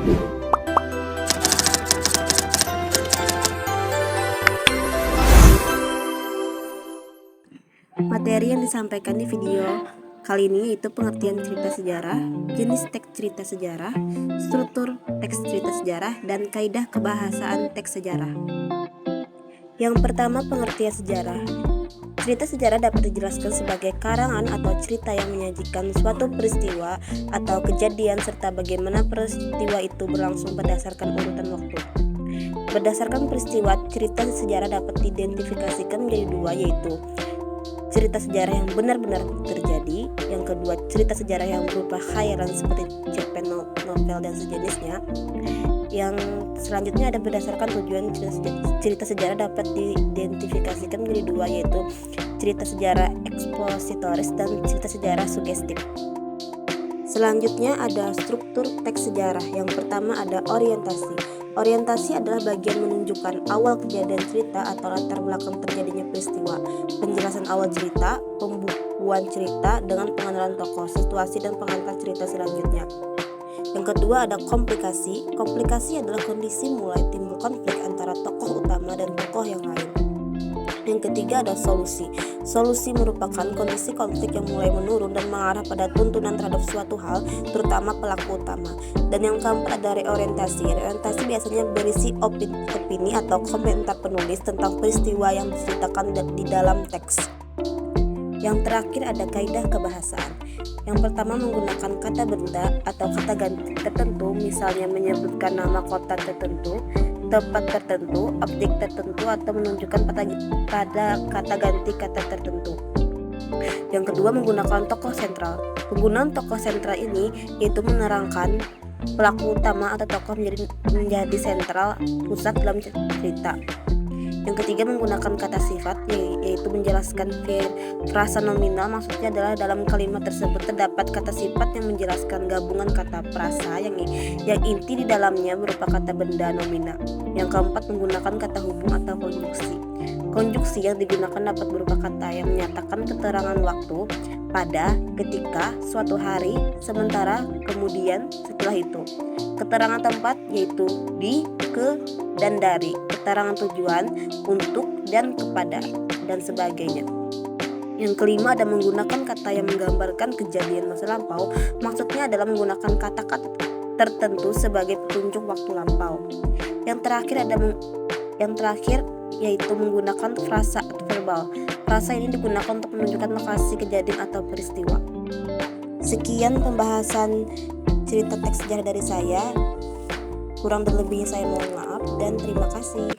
Materi yang disampaikan di video kali ini yaitu pengertian cerita sejarah, jenis teks cerita sejarah, struktur teks cerita sejarah, dan kaidah kebahasaan teks sejarah. Yang pertama, pengertian sejarah. Cerita sejarah dapat dijelaskan sebagai karangan atau cerita yang menyajikan suatu peristiwa atau kejadian serta bagaimana peristiwa itu berlangsung berdasarkan urutan waktu. Berdasarkan peristiwa, cerita sejarah dapat diidentifikasikan menjadi dua, yaitu cerita sejarah yang benar-benar terjadi, yang kedua cerita sejarah yang berupa khayalan seperti cerpen, novel, dan sejenisnya. Yang selanjutnya ada berdasarkan tujuan. Cerita sejarah dapat diidentifikasikan menjadi dua, yaitu cerita sejarah ekspositoris dan cerita sejarah sugestif. Selanjutnya ada struktur teks sejarah. Yang pertama ada orientasi. Orientasi adalah bagian menunjukkan awal kejadian cerita atau latar belakang terjadinya peristiwa, penjelasan awal cerita, pembukuan cerita dengan pengenalan tokoh, situasi, dan pengantar cerita selanjutnya. Yang kedua ada komplikasi. Komplikasi adalah kondisi mulai timbul konflik antara tokoh utama dan tokoh yang lain. Yang ketiga ada solusi. Solusi merupakan kondisi konflik yang mulai menurun dan mengarah pada tuntunan terhadap suatu hal, terutama pelaku utama. Dan yang keempat ada reorientasi. Reorientasi biasanya berisi opini atau komentar penulis tentang peristiwa yang diceritakan di dalam teks. Yang terakhir ada kaidah kebahasaan. Yang pertama menggunakan kata benda atau kata ganti tertentu, misalnya menyebutkan nama kota tertentu, tempat tertentu, objek tertentu, atau menunjukkan pada kata ganti kata tertentu. Yang kedua menggunakan tokoh sentral. Penggunaan tokoh sentral ini yaitu menerangkan pelaku utama atau tokoh menjadi sentral pusat dalam cerita. Yang ketiga menggunakan kata sifat, yaitu menjelaskan frasa nominal. Maksudnya adalah dalam kalimat tersebut terdapat kata sifat yang menjelaskan gabungan kata frasa yang inti di dalamnya berupa kata benda nomina. Yang keempat menggunakan kata hubung atau konjuksi. Konjuksi yang digunakan dapat berupa kata yang menyatakan keterangan waktu, pada, ketika, suatu hari, sementara, kemudian, setelah itu. Keterangan tempat yaitu di, ke, dan dari. Keterangan tujuan, untuk, dan kepada, dan sebagainya. Yang kelima ada menggunakan kata yang menggambarkan kejadian masa lampau. Maksudnya adalah menggunakan kata-kata tertentu sebagai petunjuk waktu lampau. Yang terakhir yaitu menggunakan frasa atau verbal. Frasa ini digunakan untuk menunjukkan lokasi kejadian atau peristiwa. Sekian pembahasan cerita teks sejarah dari saya. Kurang dan lebihnya saya mohon maaf dan terima kasih.